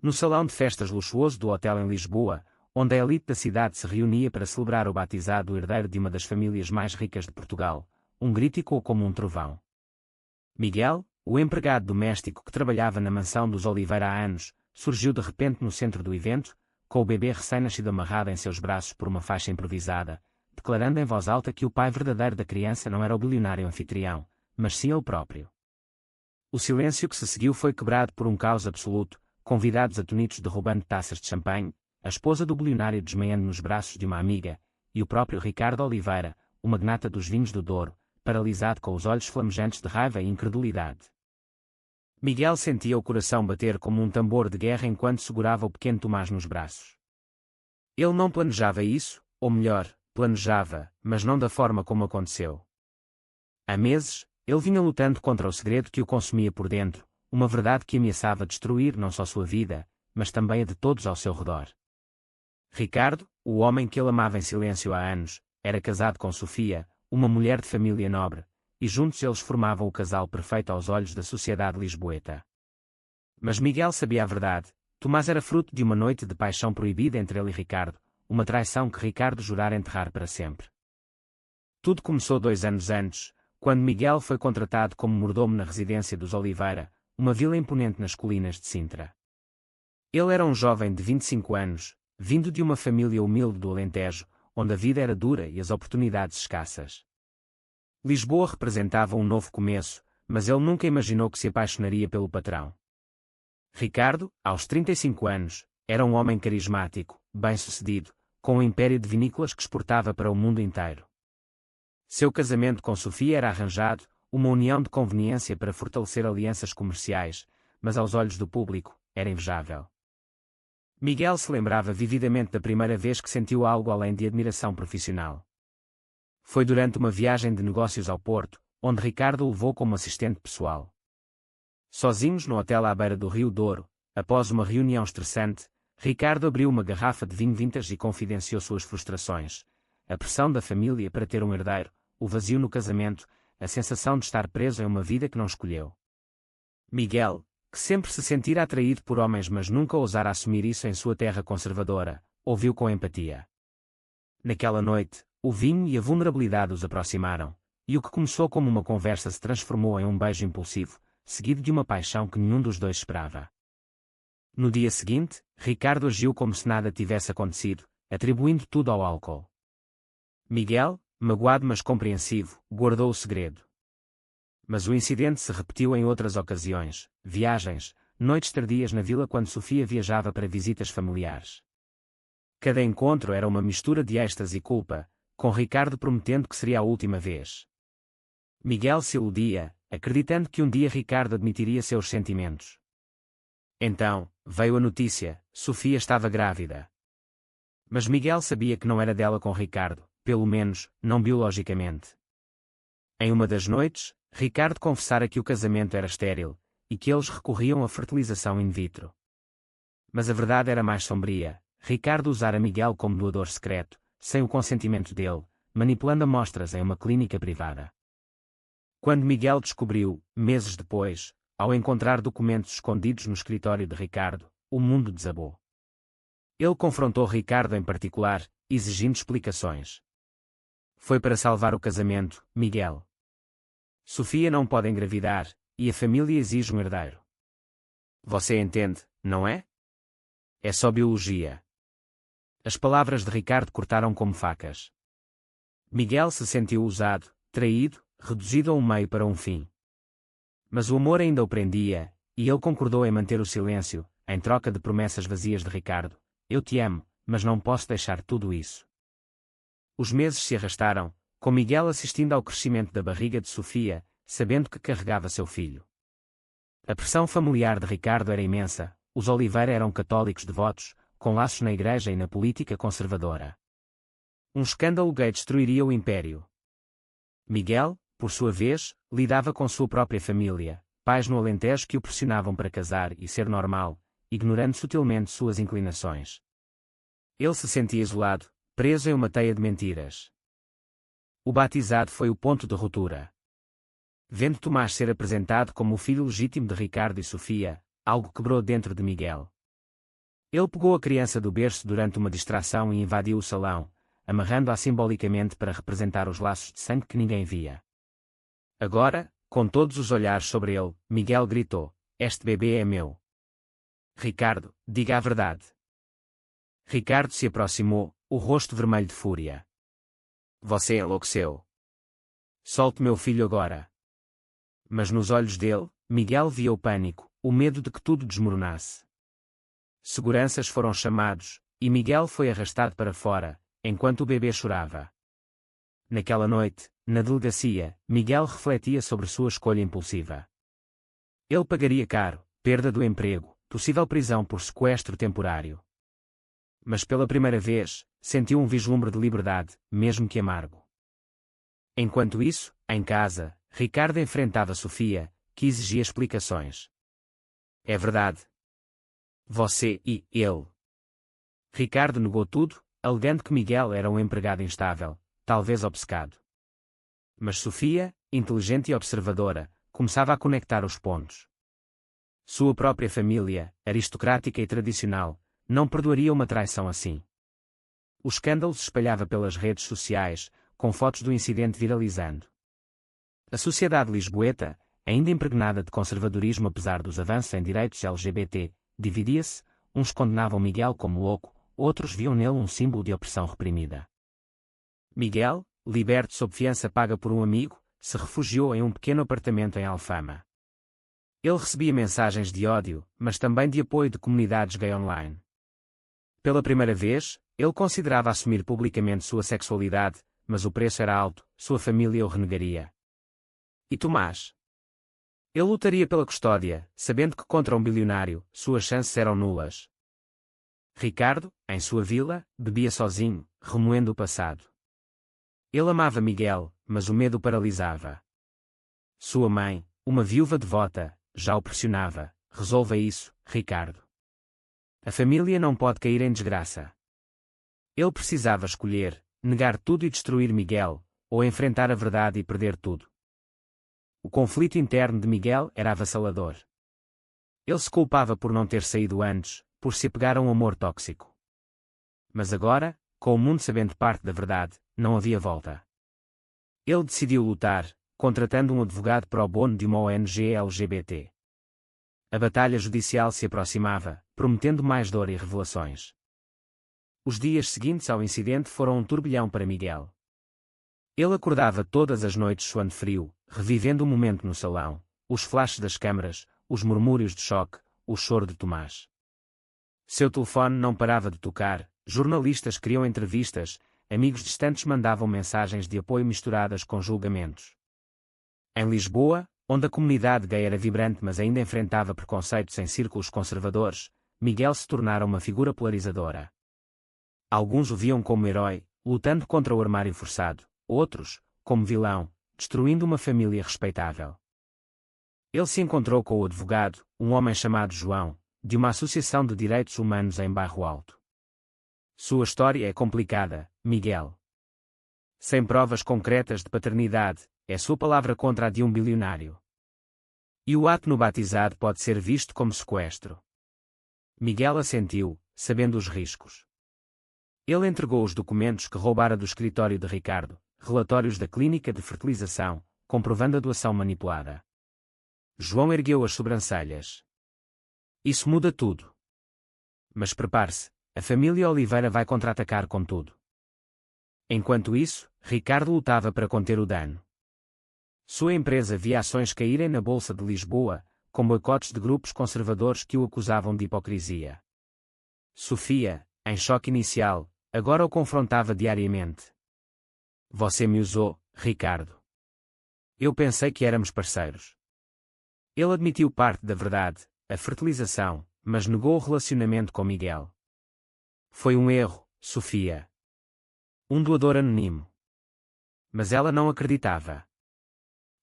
No salão de festas luxuoso do hotel em Lisboa, onde a elite da cidade se reunia para celebrar o batizado do herdeiro de uma das famílias mais ricas de Portugal, um grito ecoou como um trovão. Miguel, o empregado doméstico que trabalhava na mansão dos Oliveira há anos, surgiu de repente no centro do evento, com o bebê recém-nascido amarrado em seus braços por uma faixa improvisada, declarando em voz alta que o pai verdadeiro da criança não era o bilionário anfitrião, mas sim ele próprio. O silêncio que se seguiu foi quebrado por um caos absoluto, convidados atonitos derrubando taças de champanhe, a esposa do bilionário desmaiando nos braços de uma amiga, e o próprio Ricardo Oliveira, o magnata dos vinhos do Douro, paralisado com os olhos flamejantes de raiva e incredulidade. Miguel sentia o coração bater como um tambor de guerra enquanto segurava o pequeno Tomás nos braços. Ele não planejava isso, ou melhor, planejava, mas não da forma como aconteceu. Há meses, ele vinha lutando contra o segredo que o consumia por dentro, uma verdade que ameaçava destruir não só sua vida, mas também a de todos ao seu redor. Ricardo, o homem que ele amava em silêncio há anos, era casado com Sofia, uma mulher de família nobre, e juntos eles formavam o casal perfeito aos olhos da sociedade lisboeta. Mas Miguel sabia a verdade: Tomás era fruto de uma noite de paixão proibida entre ele e Ricardo, uma traição que Ricardo jurara enterrar para sempre. Tudo começou 2 anos antes, quando Miguel foi contratado como mordomo na residência dos Oliveira, uma vila imponente nas colinas de Sintra. Ele era um jovem de 25 anos, vindo de uma família humilde do Alentejo, onde a vida era dura e as oportunidades escassas. Lisboa representava um novo começo, mas ele nunca imaginou que se apaixonaria pelo patrão. Ricardo, aos 35 anos, era um homem carismático, bem-sucedido, com um império de vinícolas que exportava para o mundo inteiro. Seu casamento com Sofia era arranjado, uma união de conveniência para fortalecer alianças comerciais, mas aos olhos do público, era invejável. Miguel se lembrava vividamente da primeira vez que sentiu algo além de admiração profissional. Foi durante uma viagem de negócios ao Porto, onde Ricardo o levou como assistente pessoal. Sozinhos no hotel à beira do Rio Douro, após uma reunião estressante, Ricardo abriu uma garrafa de vinho vintage e confidenciou suas frustrações: a pressão da família para ter um herdeiro, o vazio no casamento, a sensação de estar preso em uma vida que não escolheu. Miguel, que sempre se sentira atraído por homens mas nunca ousara assumir isso em sua terra conservadora, ouviu com empatia. Naquela noite, o vinho e a vulnerabilidade os aproximaram, e o que começou como uma conversa se transformou em um beijo impulsivo, seguido de uma paixão que nenhum dos dois esperava. No dia seguinte, Ricardo agiu como se nada tivesse acontecido, atribuindo tudo ao álcool. Miguel, magoado mas compreensivo, guardou o segredo. Mas o incidente se repetiu em outras ocasiões: viagens, noites tardias na vila quando Sofia viajava para visitas familiares. Cada encontro era uma mistura de êxtase e culpa, com Ricardo prometendo que seria a última vez. Miguel se iludia, acreditando que um dia Ricardo admitiria seus sentimentos. Então, veio a notícia: Sofia estava grávida. Mas Miguel sabia que não era dela com Ricardo, pelo menos, não biologicamente. Em uma das noites, Ricardo confessara que o casamento era estéril, e que eles recorriam à fertilização in vitro. Mas a verdade era mais sombria: Ricardo usara Miguel como doador secreto, sem o consentimento dele, manipulando amostras em uma clínica privada. Quando Miguel descobriu, meses depois, ao encontrar documentos escondidos no escritório de Ricardo, o mundo desabou. Ele confrontou Ricardo em particular, exigindo explicações. Foi para salvar o casamento, Miguel. Sofia não pode engravidar, e a família exige um herdeiro. Você entende, não é? É só biologia. As palavras de Ricardo cortaram como facas. Miguel se sentiu usado, traído, reduzido a um meio para um fim. Mas o amor ainda o prendia, e ele concordou em manter o silêncio, em troca de promessas vazias de Ricardo: eu te amo, mas não posso deixar tudo isso. Os meses se arrastaram, com Miguel assistindo ao crescimento da barriga de Sofia, sabendo que carregava seu filho. A pressão familiar de Ricardo era imensa. Os Oliveira eram católicos devotos, com laços na igreja e na política conservadora. Um escândalo gay destruiria o império. Miguel, por sua vez, lidava com sua própria família, pais no Alentejo que o pressionavam para casar e ser normal, ignorando sutilmente suas inclinações. Ele se sentia isolado, preso em uma teia de mentiras. O batizado foi o ponto de ruptura. Vendo Tomás ser apresentado como o filho legítimo de Ricardo e Sofia, algo quebrou dentro de Miguel. Ele pegou a criança do berço durante uma distração e invadiu o salão, amarrando-a simbolicamente para representar os laços de sangue que ninguém via. Agora, com todos os olhares sobre ele, Miguel gritou: "Este bebê é meu." "Ricardo, diga a verdade." Ricardo se aproximou, o rosto vermelho de fúria. "Você enlouqueceu. Solte meu filho agora." Mas nos olhos dele, Miguel via o pânico, o medo de que tudo desmoronasse. Seguranças foram chamados, e Miguel foi arrastado para fora, enquanto o bebê chorava. Naquela noite, na delegacia, Miguel refletia sobre sua escolha impulsiva. Ele pagaria caro: perda do emprego, possível prisão por sequestro temporário. Mas pela primeira vez, sentiu um vislumbre de liberdade, mesmo que amargo. Enquanto isso, em casa, Ricardo enfrentava Sofia, que exigia explicações. "É verdade. Você e ele." Ricardo negou tudo, alegando que Miguel era um empregado instável, talvez obcecado. Mas Sofia, inteligente e observadora, começava a conectar os pontos. Sua própria família, aristocrática e tradicional, não perdoaria uma traição assim. O escândalo se espalhava pelas redes sociais, com fotos do incidente viralizando. A sociedade lisboeta, ainda impregnada de conservadorismo apesar dos avanços em direitos LGBT, dividia-se: uns condenavam Miguel como louco, outros viam nele um símbolo de opressão reprimida. Miguel, liberto sob fiança paga por um amigo, se refugiou em um pequeno apartamento em Alfama. Ele recebia mensagens de ódio, mas também de apoio de comunidades gay online. Pela primeira vez, ele considerava assumir publicamente sua sexualidade, mas o preço era alto: sua família o renegaria. E Tomás? Ele lutaria pela custódia, sabendo que contra um bilionário, suas chances eram nulas. Ricardo, em sua vila, bebia sozinho, remoendo o passado. Ele amava Miguel, mas o medo o paralisava. Sua mãe, uma viúva devota, já o pressionava: "Resolva isso, Ricardo. A família não pode cair em desgraça." Ele precisava escolher: negar tudo e destruir Miguel, ou enfrentar a verdade e perder tudo. O conflito interno de Miguel era avassalador. Ele se culpava por não ter saído antes, por se apegar a um amor tóxico. Mas agora, com o mundo sabendo parte da verdade, não havia volta. Ele decidiu lutar, contratando um advogado pro bono de uma ONG LGBT. A batalha judicial se aproximava, prometendo mais dor e revelações. Os dias seguintes ao incidente foram um turbilhão para Miguel. Ele acordava todas as noites suando frio, revivendo o momento no salão, os flashes das câmaras, os murmúrios de choque, o choro de Tomás. Seu telefone não parava de tocar, jornalistas queriam entrevistas, amigos distantes mandavam mensagens de apoio misturadas com julgamentos. Em Lisboa, onde a comunidade gay era vibrante mas ainda enfrentava preconceitos em círculos conservadores, Miguel se tornara uma figura polarizadora. Alguns o viam como herói, lutando contra o armário forçado, outros, como vilão, destruindo uma família respeitável. Ele se encontrou com o advogado, um homem chamado João, de uma associação de direitos humanos em Bairro Alto. Sua história é complicada, Miguel. Sem provas concretas de paternidade, é sua palavra contra a de um bilionário. E o ato no batizado pode ser visto como sequestro. Miguel assentiu, sabendo os riscos. Ele entregou os documentos que roubara do escritório de Ricardo, relatórios da clínica de fertilização, comprovando a doação manipulada. João ergueu as sobrancelhas. Isso muda tudo. Mas prepare-se, a família Oliveira vai contra-atacar com tudo. Enquanto isso, Ricardo lutava para conter o dano. Sua empresa via ações caírem na Bolsa de Lisboa, com boicotes de grupos conservadores que o acusavam de hipocrisia. Sofia, em choque inicial, agora o confrontava diariamente. "Você me usou, Ricardo. Eu pensei que éramos parceiros." Ele admitiu parte da verdade, a fertilização, mas negou o relacionamento com Miguel. "Foi um erro, Sofia. Um doador anônimo." Mas ela não acreditava.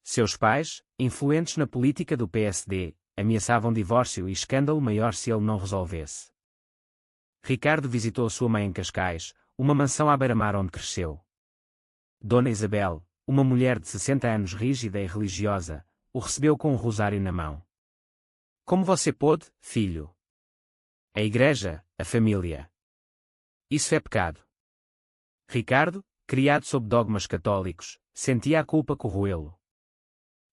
Seus pais, influentes na política do PSD, ameaçavam divórcio e escândalo maior se ele não resolvesse. Ricardo visitou sua mãe em Cascais, uma mansão à beira-mar onde cresceu. Dona Isabel, uma mulher de 60 anos rígida e religiosa, o recebeu com um rosário na mão. "Como você pôde, filho?" A igreja, a família. Isso é pecado. Ricardo, criado sob dogmas católicos, sentia a culpa corroê-lo.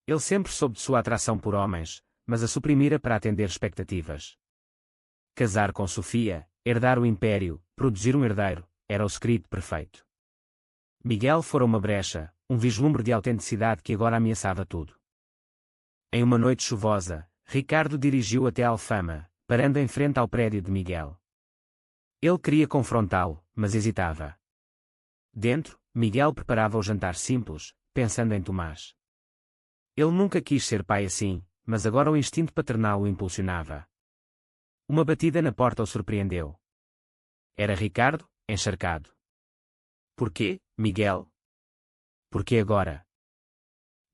Ele sempre soube de sua atração por homens, mas a suprimira para atender expectativas. Casar com Sofia, herdar o império, produzir um herdeiro, era o script perfeito. Miguel fora uma brecha, um vislumbre de autenticidade que agora ameaçava tudo. Em uma noite chuvosa, Ricardo dirigiu até Alfama, parando em frente ao prédio de Miguel. Ele queria confrontá-lo, mas hesitava. Dentro, Miguel preparava o jantar simples, pensando em Tomás. Ele nunca quis ser pai assim, mas agora o instinto paternal o impulsionava. Uma batida na porta o surpreendeu. Era Ricardo, encharcado. Porquê, Miguel? Porquê agora?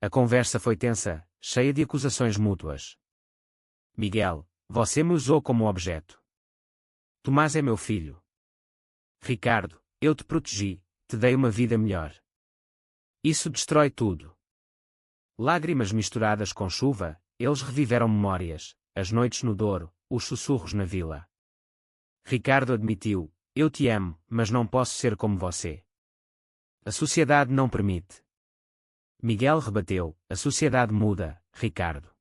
A conversa foi tensa, cheia de acusações mútuas. Miguel, você me usou como objeto. Tomás é meu filho. Ricardo, eu te protegi, te dei uma vida melhor. Isso destrói tudo. Lágrimas misturadas com chuva, eles reviveram memórias, as noites no Douro, os sussurros na vila. Ricardo admitiu, eu te amo, mas não posso ser como você. A sociedade não permite. Miguel rebateu, a sociedade muda, Ricardo.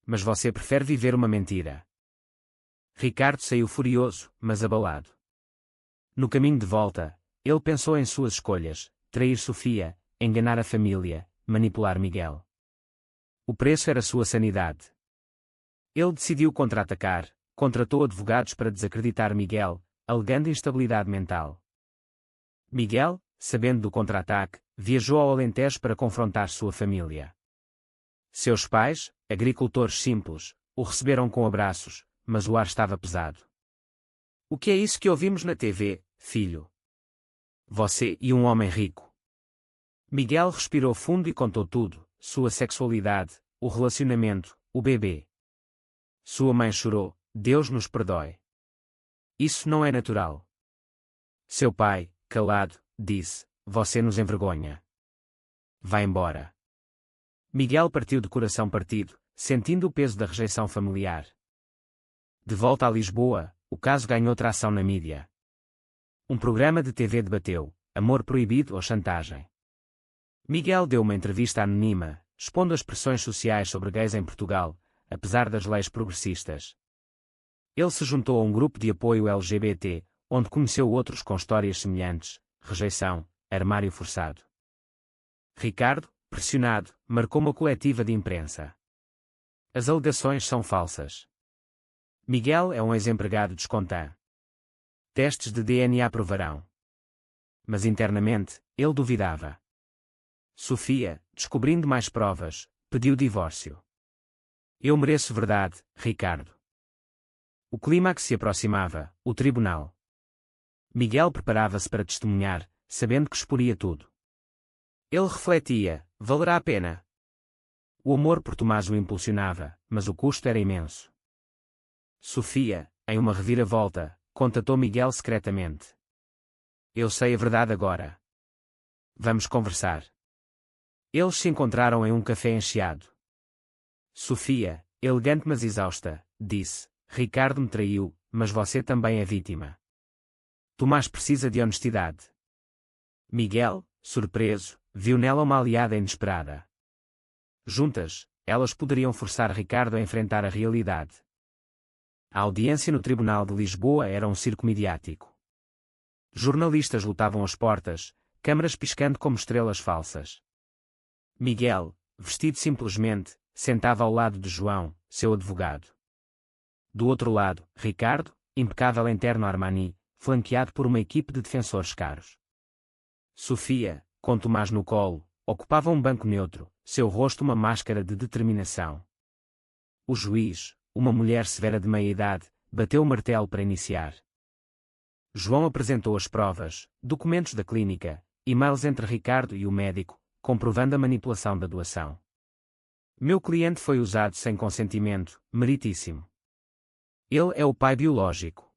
Mas você prefere viver uma mentira. Ricardo saiu furioso, mas abalado. No caminho de volta, ele pensou em suas escolhas, trair Sofia, enganar a família, manipular Miguel. O preço era sua sanidade. Ele decidiu contra-atacar, contratou advogados para desacreditar Miguel, alegando instabilidade mental. Miguel, sabendo do contra-ataque, viajou ao Alentejo para confrontar sua família. Seus pais, agricultores simples, o receberam com abraços, mas o ar estava pesado. O que é isso que ouvimos na TV, filho? Você e um homem rico. Miguel respirou fundo e contou tudo, sua sexualidade, o relacionamento, o bebê. Sua mãe chorou, Deus nos perdoe. Isso não é natural. Seu pai, calado, disse, você nos envergonha. Vá embora. Miguel partiu de coração partido, sentindo o peso da rejeição familiar. De volta a Lisboa, o caso ganhou tração na mídia. Um programa de TV debateu, amor proibido ou chantagem. Miguel deu uma entrevista anônima, expondo as pressões sociais sobre gays em Portugal, apesar das leis progressistas. Ele se juntou a um grupo de apoio LGBT, onde conheceu outros com histórias semelhantes, rejeição, armário forçado. Ricardo, pressionado, marcou uma coletiva de imprensa. As alegações são falsas. Miguel é um ex-empregado descontã. Testes de DNA provarão. Mas internamente, ele duvidava. Sofia, descobrindo mais provas, pediu divórcio. Eu mereço verdade, Ricardo. O clímax se aproximava, o tribunal. Miguel preparava-se para testemunhar, sabendo que exporia tudo. Ele refletia, valerá a pena. O amor por Tomás o impulsionava, mas o custo era imenso. Sofia, em uma reviravolta, contatou Miguel secretamente. Eu sei a verdade agora. Vamos conversar. Eles se encontraram em um café encheado. Sofia, elegante mas exausta, disse, Ricardo me traiu, mas você também é vítima. Tomás precisa de honestidade. Miguel, surpreso, viu nela uma aliada inesperada. Juntas, elas poderiam forçar Ricardo a enfrentar a realidade. A audiência no Tribunal de Lisboa era um circo midiático. Jornalistas lutavam às portas, câmaras piscando como estrelas falsas. Miguel, vestido simplesmente, sentava ao lado de João, seu advogado. Do outro lado, Ricardo, impecável em terno Armani, flanqueado por uma equipe de defensores caros. Sofia, com Tomás no colo, ocupava um banco neutro, seu rosto uma máscara de determinação. O juiz, uma mulher severa de meia-idade, bateu o martelo para iniciar. João apresentou as provas, documentos da clínica, e-mails entre Ricardo e o médico, comprovando a manipulação da doação. Meu cliente foi usado sem consentimento, meritíssimo. Ele é o pai biológico.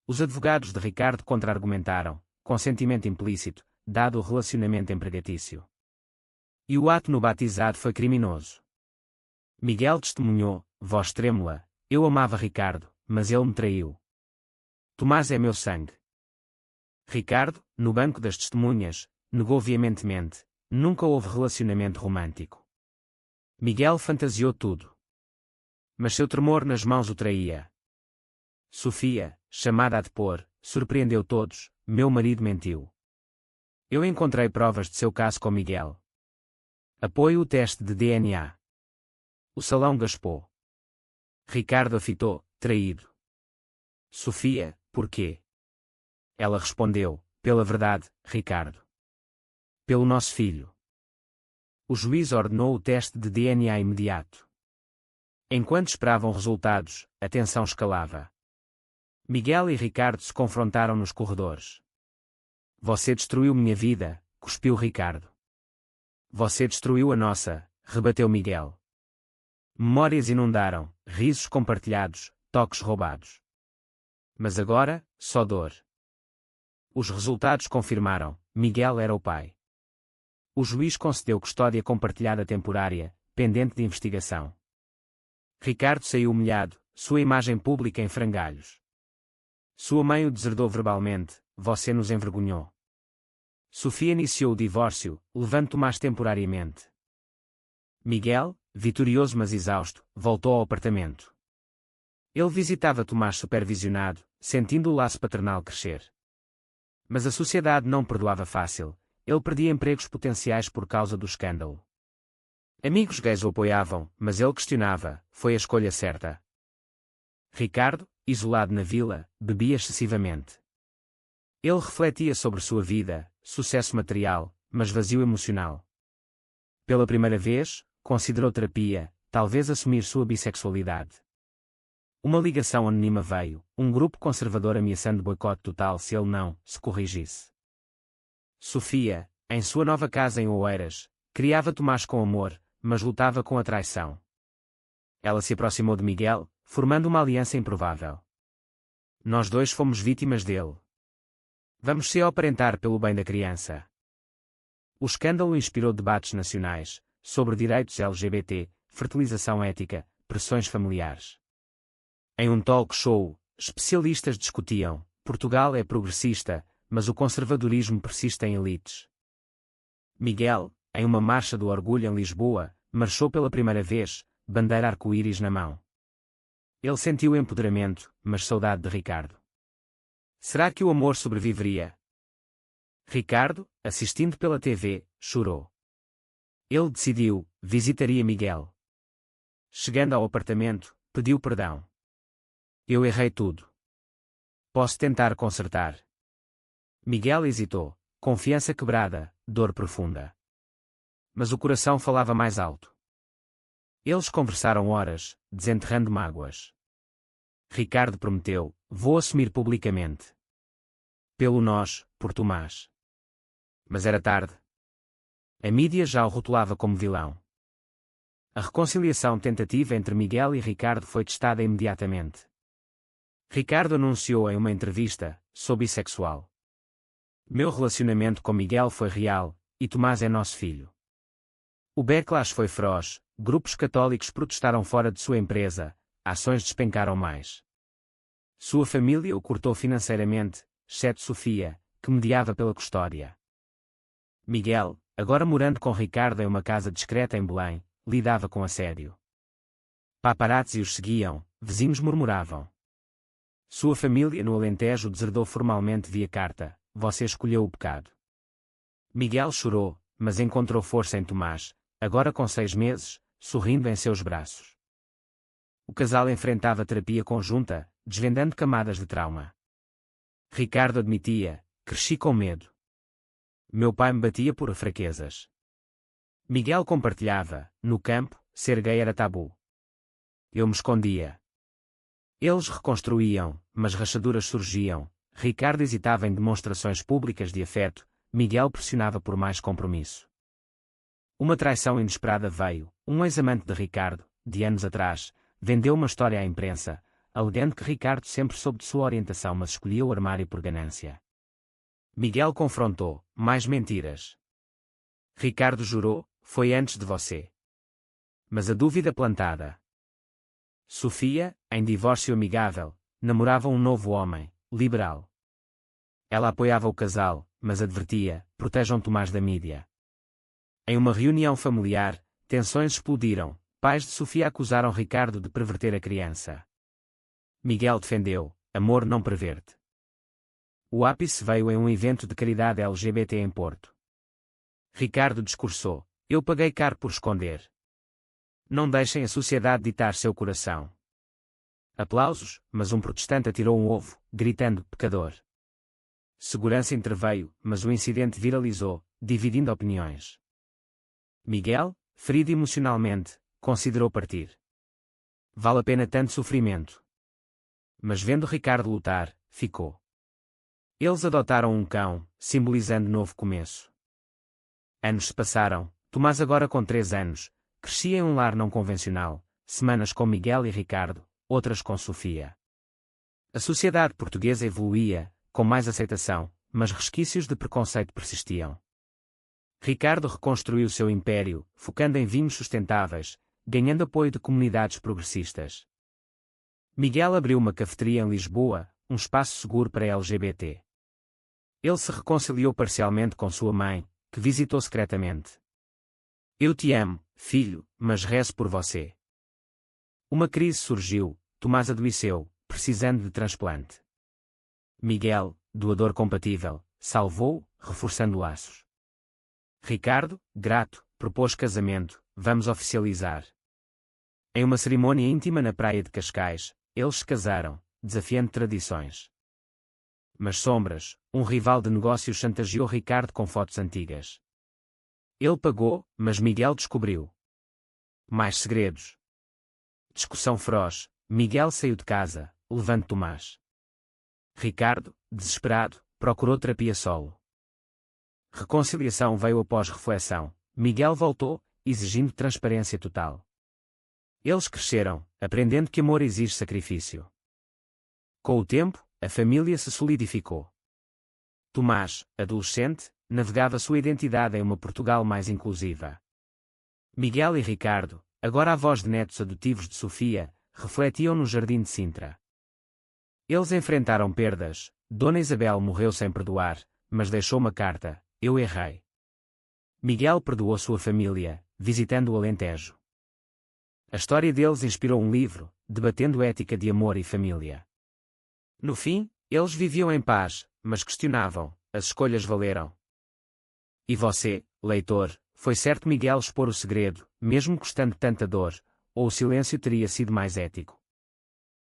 Os advogados de Ricardo contra-argumentaram, consentimento implícito, dado o relacionamento empregatício. E o ato no batizado foi criminoso. Miguel testemunhou, voz trêmula, eu amava Ricardo, mas ele me traiu. Tomás é meu sangue. Ricardo, no banco das testemunhas, negou veementemente. Nunca houve relacionamento romântico. Miguel fantasiou tudo. Mas seu tremor nas mãos o traía. Sofia, chamada a depor, surpreendeu todos. Meu marido mentiu. Eu encontrei provas de seu caso com Miguel. Apoio o teste de DNA. O salão gaspou. Ricardo a fitou, traído. Sofia, por quê? Ela respondeu, pela verdade, Ricardo. Pelo nosso filho. O juiz ordenou o teste de DNA imediato. Enquanto esperavam resultados, a tensão escalava. Miguel e Ricardo se confrontaram nos corredores. Você destruiu minha vida, cuspiu Ricardo. Você destruiu a nossa, rebateu Miguel. Memórias inundaram, risos compartilhados, toques roubados. Mas agora, só dor. Os resultados confirmaram, Miguel era o pai. O juiz concedeu custódia compartilhada temporária, pendente de investigação. Ricardo saiu humilhado, sua imagem pública em frangalhos. Sua mãe o deserdou verbalmente, você nos envergonhou. Sofia iniciou o divórcio, levando Tomás temporariamente. Miguel, vitorioso mas exausto, voltou ao apartamento. Ele visitava Tomás supervisionado, sentindo o laço paternal crescer. Mas a sociedade não perdoava fácil, ele perdia empregos potenciais por causa do escândalo. Amigos gays o apoiavam, mas ele questionava, foi a escolha certa. Ricardo, isolado na vila, bebia excessivamente. Ele refletia sobre sua vida, sucesso material, mas vazio emocional. Pela primeira vez, considerou terapia, talvez assumir sua bissexualidade. Uma ligação anônima veio, um grupo conservador ameaçando boicote total se ele não se corrigisse. Sofia, em sua nova casa em Oeiras, criava Tomás com amor, mas lutava com a traição. Ela se aproximou de Miguel, formando uma aliança improvável. Nós dois fomos vítimas dele. Vamos se aparentar pelo bem da criança. O escândalo inspirou debates nacionais, sobre direitos LGBT, fertilização ética, pressões familiares. Em um talk show, especialistas discutiam, Portugal é progressista, mas o conservadorismo persiste em elites. Miguel, em uma marcha do orgulho em Lisboa, marchou pela primeira vez, bandeira arco-íris na mão. Ele sentiu empoderamento, mas saudade de Ricardo. Será que o amor sobreviveria? Ricardo, assistindo pela TV, chorou. Ele decidiu, visitaria Miguel. Chegando ao apartamento, pediu perdão. Eu errei tudo. Posso tentar consertar. Miguel hesitou, confiança quebrada, dor profunda. Mas o coração falava mais alto. Eles conversaram horas, desenterrando mágoas. Ricardo prometeu, vou assumir publicamente. Pelo nós, por Tomás. Mas era tarde. A mídia já o rotulava como vilão. A reconciliação tentativa entre Miguel e Ricardo foi testada imediatamente. Ricardo anunciou em uma entrevista, sou bissexual. Meu relacionamento com Miguel foi real, e Tomás é nosso filho. O backlash foi feroz, grupos católicos protestaram fora de sua empresa, ações despencaram mais. Sua família o cortou financeiramente, exceto Sofia, que mediava pela custódia. Miguel, agora morando com Ricardo em uma casa discreta em Belém, lidava com assédio. Paparazzi os seguiam, vizinhos murmuravam. Sua família no Alentejo o deserdou formalmente via carta, você escolheu o pecado. Miguel chorou, mas encontrou força em Tomás, agora com 6 meses, sorrindo em seus braços. O casal enfrentava terapia conjunta, desvendando camadas de trauma. Ricardo admitia, cresci com medo. Meu pai me batia por fraquezas. Miguel compartilhava, no campo, ser gay era tabu. Eu me escondia. Eles reconstruíam, mas rachaduras surgiam. Ricardo hesitava em demonstrações públicas de afeto, Miguel pressionava por mais compromisso. Uma traição inesperada veio, um ex-amante de Ricardo, de anos atrás, vendeu uma história à imprensa, alegando que Ricardo sempre soube de sua orientação mas escolhia o armário por ganância. Miguel confrontou, mais mentiras. Ricardo jurou, foi antes de você. Mas a dúvida plantada. Sofia, em divórcio amigável, namorava um novo homem, liberal. Ela apoiava o casal, mas advertia: protejam Tomás da mídia. Em uma reunião familiar, tensões explodiram. Pais de Sofia acusaram Ricardo de perverter a criança. Miguel defendeu: amor não perverte. O ápice veio em um evento de caridade LGBT em Porto. Ricardo discursou: eu paguei caro por esconder. Não deixem a sociedade ditar seu coração. Aplausos, mas um protestante atirou um ovo, gritando: pecador. Segurança interveio, mas o incidente viralizou, dividindo opiniões. Miguel, ferido emocionalmente, considerou partir. Vale a pena tanto sofrimento. Mas vendo Ricardo lutar, ficou. Eles adotaram um cão, simbolizando novo começo. Anos se passaram. Tomás, agora com 3 anos, crescia em um lar não convencional, semanas com Miguel e Ricardo, outras com Sofia. A sociedade portuguesa evoluía, com mais aceitação, mas resquícios de preconceito persistiam. Ricardo reconstruiu seu império, focando em vinhos sustentáveis, ganhando apoio de comunidades progressistas. Miguel abriu uma cafeteria em Lisboa, um espaço seguro para LGBT. Ele se reconciliou parcialmente com sua mãe, que visitou secretamente. Eu te amo, filho, mas rezo por você. Uma crise surgiu, Tomás adoeceu, precisando de transplante. Miguel, doador compatível, salvou, reforçando laços. Ricardo, grato, propôs casamento: vamos oficializar. Em uma cerimônia íntima na praia de Cascais, eles se casaram, desafiando tradições. Mas sombras, um rival de negócios chantageou Ricardo com fotos antigas. Ele pagou, mas Miguel descobriu. Mais segredos. Discussão feroz, Miguel saiu de casa, levando Tomás. Ricardo, desesperado, procurou terapia solo. Reconciliação veio após reflexão. Miguel voltou, exigindo transparência total. Eles cresceram, aprendendo que amor exige sacrifício. Com o tempo, a família se solidificou. Tomás, adolescente, navegava sua identidade em uma Portugal mais inclusiva. Miguel e Ricardo, agora avós de netos adotivos de Sofia, refletiam no jardim de Sintra. Eles enfrentaram perdas. Dona Isabel morreu sem perdoar, mas deixou uma carta: eu errei. Miguel perdoou sua família, visitando o Alentejo. A história deles inspirou um livro, debatendo ética de amor e família. No fim, eles viviam em paz, mas questionavam: as escolhas valeram? E você, leitor, foi certo Miguel expor o segredo, mesmo custando tanta dor, ou o silêncio teria sido mais ético?